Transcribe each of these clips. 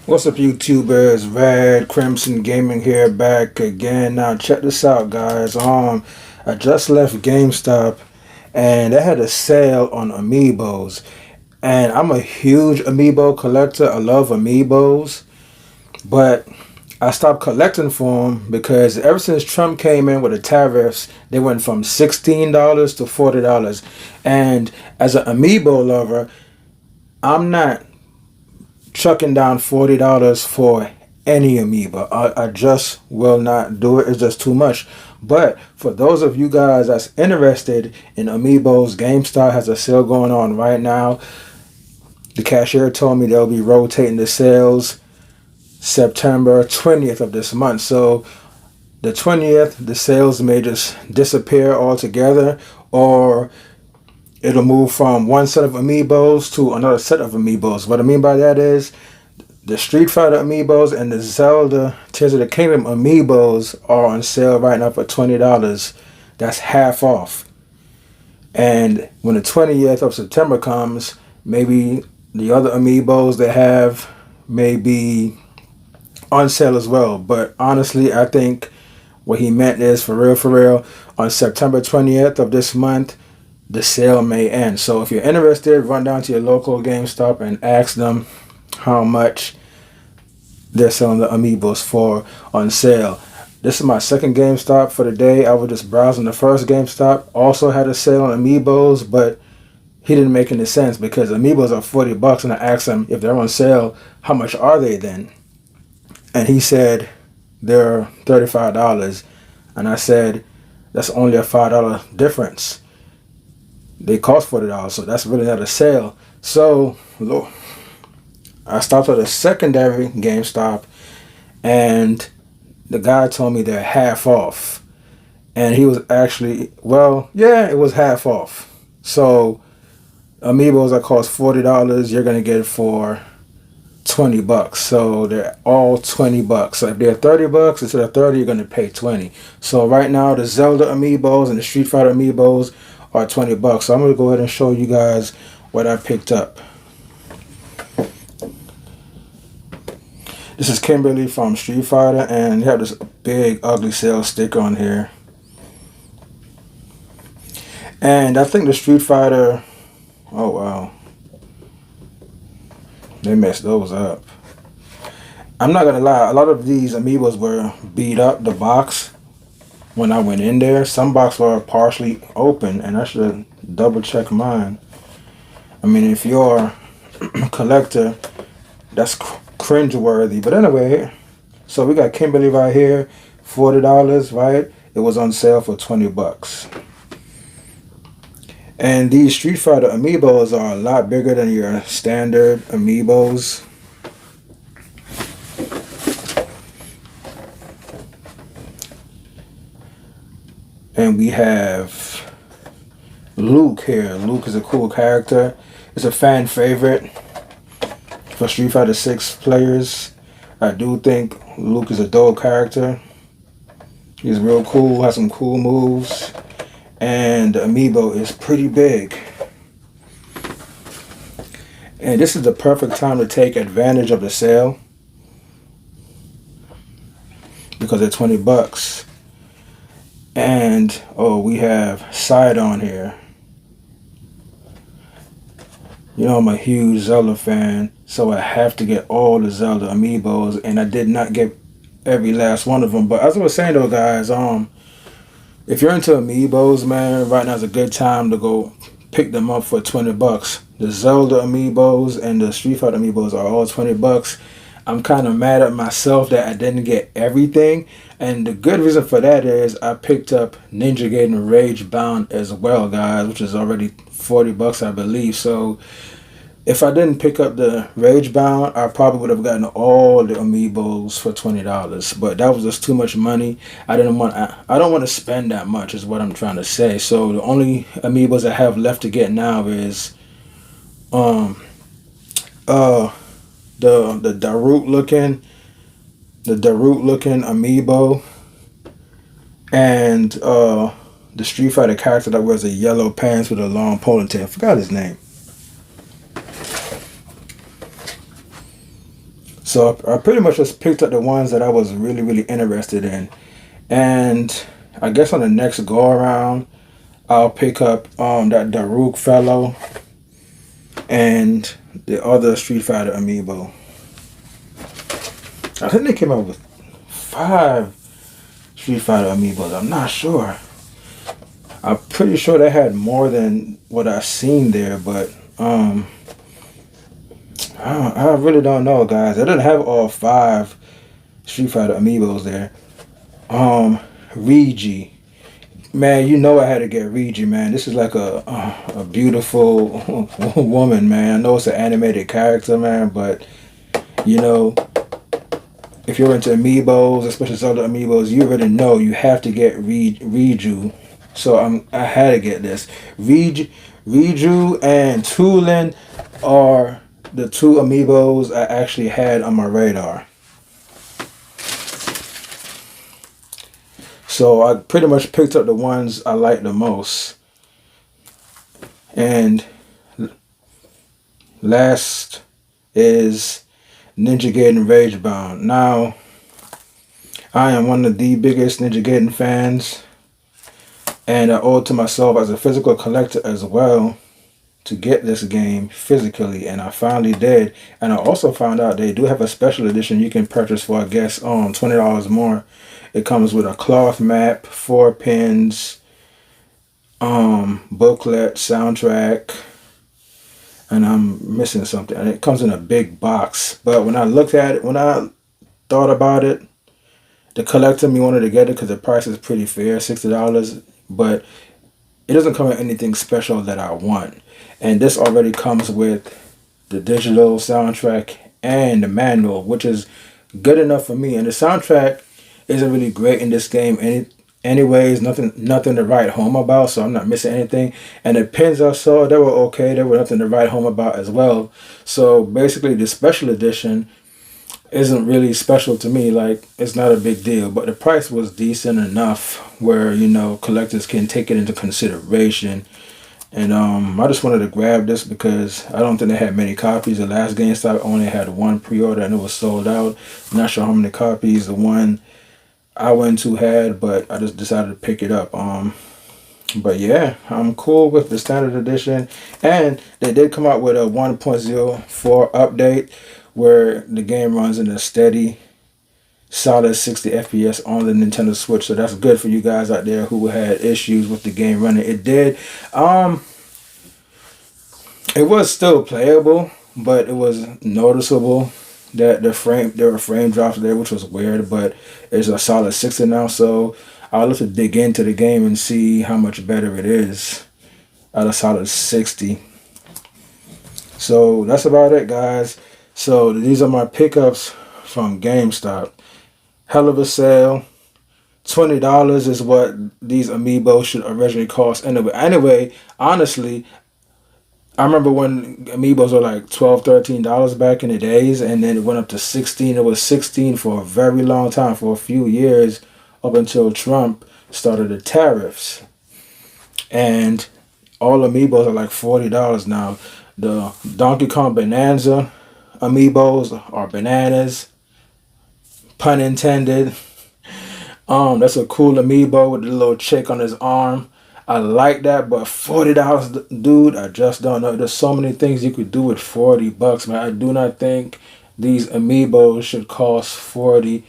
What's up, YouTubers? RedCrimsonGaming here, back again. Now check this out, guys. I just left GameStop and they had a sale on amiibos, and I'm a huge amiibo collector. I love amiibos, but I stopped collecting for them because ever since Trump came in with the tariffs, they went from $16 to $40. And as an amiibo lover, I'm not chucking down $40 for any amiibo. I just will not do it. It's just too much. But for those of you guys that's interested in amiibos, GameStop has a sale going on right now. The cashier told me they'll be rotating the sales September 20th of this month. So the 20th, the sales may just disappear altogether, or it'll move from one set of amiibos to another set of amiibos. What I mean by that is the Street Fighter amiibos and the Zelda Tears of the Kingdom amiibos are on sale right now for $20. That's half off. And when the 20th of September comes, maybe the other amiibos they have may be on sale as well. But honestly, I think what he meant is for real, on September 20th of this month, the sale may end. So if you're interested, run down to your local GameStop and ask them how much they're selling the amiibos for on sale. This is my second GameStop for the day. I was just browsing. The first GameStop also had a sale on amiibos, but he didn't make any sense because amiibos are $40, and I asked him if they're on sale, how much are they then? And he said they're $35, and I said that's only a $5 difference. They cost $40, so that's really not a sale. So look, I stopped at a secondary GameStop, and the guy told me they're half off. And he was actually, well, yeah, it was half off. So amiibos that cost $40, you're gonna get it for $20. So they're all $20. So if they're $30, instead of 30, you're gonna pay 20. So right now, the Zelda amiibos and the Street Fighter amiibos are $20. So I'm gonna go ahead and show you guys what I picked up. This is Kimberly from Street Fighter, and you have this big ugly sale sticker on here. And I think the Street Fighter, oh wow, they messed those up. I'm not gonna lie, a lot of these amiibos were beat up, the box. When I went in there, some boxes were partially open, and I should double check mine. I mean, if you're a collector, that's cringe-worthy. But anyway, so we got Kimberly right here, $40, right? It was on sale for $20. And these Street Fighter amiibos are a lot bigger than your standard amiibos. And we have Luke here. Luke is a cool character. It's a fan favorite for Street Fighter 6 players. I do think Luke is a dope character. He's real cool, has some cool moves. And the amiibo is pretty big. And this is the perfect time to take advantage of the sale, because they're $20. And oh, we have Side on here. You know, I'm a huge Zelda fan, so I have to get all the Zelda amiibos, and I did not get every last one of them. But as I was saying though, guys, if you're into amiibos, man, right now is a good time to go pick them up for $20. The Zelda amiibos and the Street Fighter amiibos are all $20. I'm kind of mad at myself that I didn't get everything, and the good reason for that is I picked up Ninja Gaiden Ragebound as well, guys, which is already $40, I believe. So if I didn't pick up the Ragebound, I probably would have gotten all the amiibos for $20. But that was just too much money. I don't want to spend that much, is what I'm trying to say. So the only amiibos I have left to get now is the Darude looking amiibo, and the Street Fighter character that wears a yellow pants with a long ponytail. I forgot his name. So I pretty much just picked up the ones that I was really interested in. And I guess on the next go around, I'll pick up that Daruk fellow and the other Street Fighter amiibo. I think they came out with 5 Street Fighter amiibos. I'm not sure. I'm pretty sure they had more than what I've seen there, but I really don't know, guys. I didn't have all 5 Street Fighter amiibos there. Regi. Man, you know I had to get Regi, man. This is like a beautiful woman, man. I know it's an animated character, man, but you know, if you're into amiibos, especially Zelda amiibos, you already know you have to get Riju. So I had to get this. Riju and Tulin are the 2 amiibos I actually had on my radar. So I pretty much picked up the ones I like the most. And last is Ninja Gaiden Ragebound. Now, I am one of the biggest Ninja Gaiden fans, and I owe it to myself as a physical collector as well to get this game physically, and I finally did. And I also found out they do have a special edition you can purchase for, I guess, $20 more. It comes with a cloth map, 4 pins, booklet, soundtrack, and I'm missing something. And it comes in a big box. But when I looked at it, when I thought about it, the collector me wanted to get it because the price is pretty fair, $60. But it doesn't come with anything special that I want. And this already comes with the digital soundtrack and the manual, which is good enough for me. And the soundtrack isn't really great in this game anyways, nothing to write home about, so I'm not missing anything. And the pins I saw, they were okay, they were nothing to write home about as well. So basically the special edition isn't really special to me, like it's not a big deal, but the price was decent enough where, you know, collectors can take it into consideration. And I just wanted to grab this because I don't think they had many copies. The last GameStop only had 1 pre-order and it was sold out. Not sure how many copies the one I went to had, but I just decided to pick it up. But yeah, I'm cool with the standard edition, and they did come out with a 1.04 update where the game runs in a steady solid 60 FPS on the Nintendo Switch. So that's good for you guys out there who had issues with the game running. It did. It was still playable, but it was noticeable that there were frame drops there, which was weird, but it's a solid 60 now, so I'll have to dig into the game and see how much better it is at a solid 60. So that's about it, guys. So these are my pickups from GameStop. Hell of a sale. $20 is what these amiibo should originally cost anyway. Honestly, I remember when amiibos were like $12, $13 back in the days, and then it went up to 16. It was 16 for a very long time, for a few years, up until Trump started the tariffs. And all amiibos are like $40 now. The Donkey Kong Bonanza amiibos are bananas, pun intended. That's a cool amiibo with the little chick on his arm. I like that, but $40, dude, I just don't know. There's so many things you could do with $40, man. I do not think these amiibos should cost $40.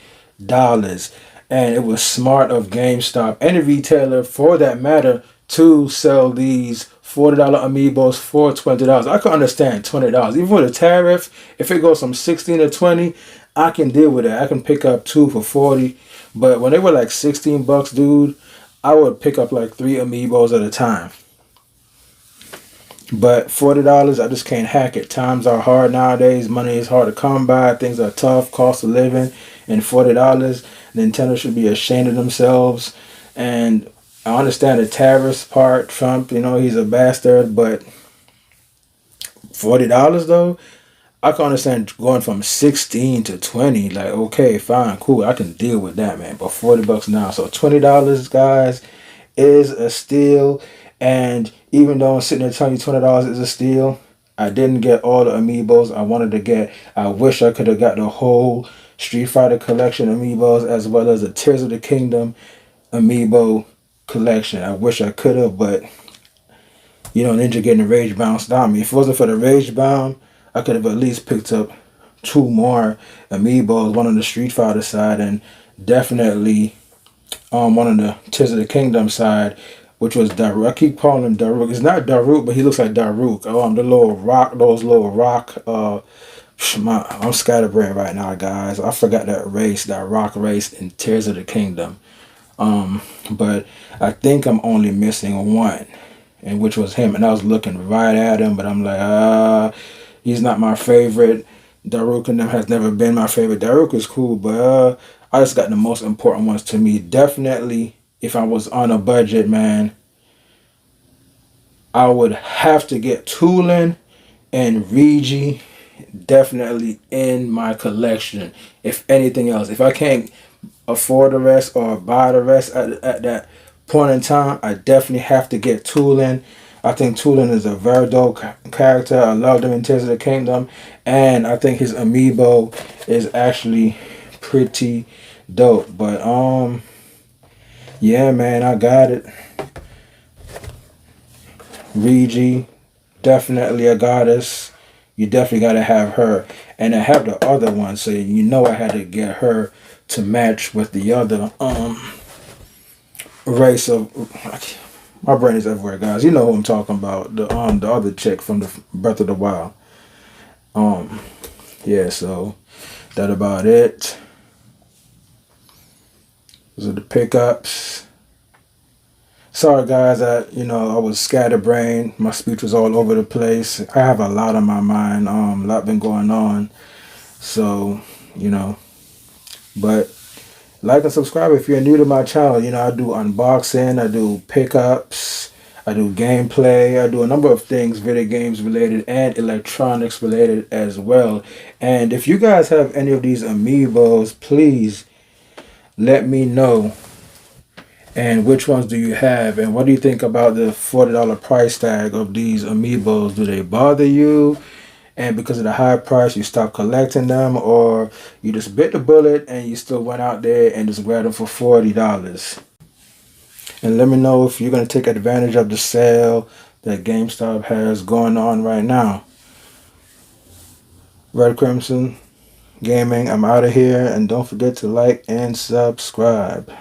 And it was smart of GameStop, any retailer for that matter, to sell these $40 amiibos for $20. I can understand $20. Even with a tariff, if it goes from 16 to 20, I can deal with it. I can pick up 2 for 40. But when they were like $16, dude, I would pick up like 3 amiibos at a time. But $40, I just can't hack it. Times are hard nowadays. Money is hard to come by. Things are tough. Cost of living. And $40, Nintendo should be ashamed of themselves. And I understand the tariffs part. Trump, you know, he's a bastard. But $40 though, I can understand going from 16 to 20. Like, okay, fine, cool. I can deal with that, man. But $40 now. So $20, guys, is a steal. And even though I'm sitting there telling you $20 is a steal, I didn't get all the amiibos I wanted to get. I wish I could have got the whole Street Fighter collection amiibos as well as the Tears of the Kingdom amiibo collection. I wish I could have, but you know, Ninja getting the ragebound stopped me. If it wasn't for the ragebound, I could have at least picked up 2 more amiibos, one on the Street Fighter side and definitely one on the Tears of the Kingdom side, which was Daruk. I keep calling him Daruk. It's not Daruk, but he looks like Daruk. The little rock, those little rock. I'm scatterbrained right now, guys. I forgot that race, that rock race in Tears of the Kingdom. But I think I'm only missing one, and which was him. And I was looking right at him, but I'm like, he's not my favorite. Daruk and them has never been my favorite. Daruk is cool, but I just got the most important ones to me. Definitely, if I was on a budget, man, I would have to get Tulin and Regi definitely in my collection. If anything else, if I can't afford the rest or buy the rest at that point in time, I definitely have to get Tulin. I think Tulin is a very dope character. I loved him in Tears of the Kingdom, and I think his amiibo is actually pretty dope. But yeah, man, I got it. Regi, definitely a goddess. You definitely gotta have her, and I have the other one, so you know I had to get her to match with the other race of. My brain is everywhere, guys. You know who I'm talking about. The other chick from the Breath of the Wild. Yeah, so that about it. Those are the pickups. Sorry, guys, I was scatterbrained. My speech was all over the place. I have a lot on my mind. A lot been going on. So, but like and subscribe if you're new to my channel. I do unboxing, I do pickups, I do gameplay, I do a number of things video games related and electronics related as well. And if you guys have any of these amiibos, please let me know. And which ones do you have? And what do you think about the $40 price tag of these amiibos? Do they bother you? And because of the high price, you stop collecting them, or you just bit the bullet and you still went out there and just grabbed them for $40. And let me know if you're going to take advantage of the sale that GameStop has going on right now. Red Crimson Gaming, I'm out of here. And don't forget to like and subscribe.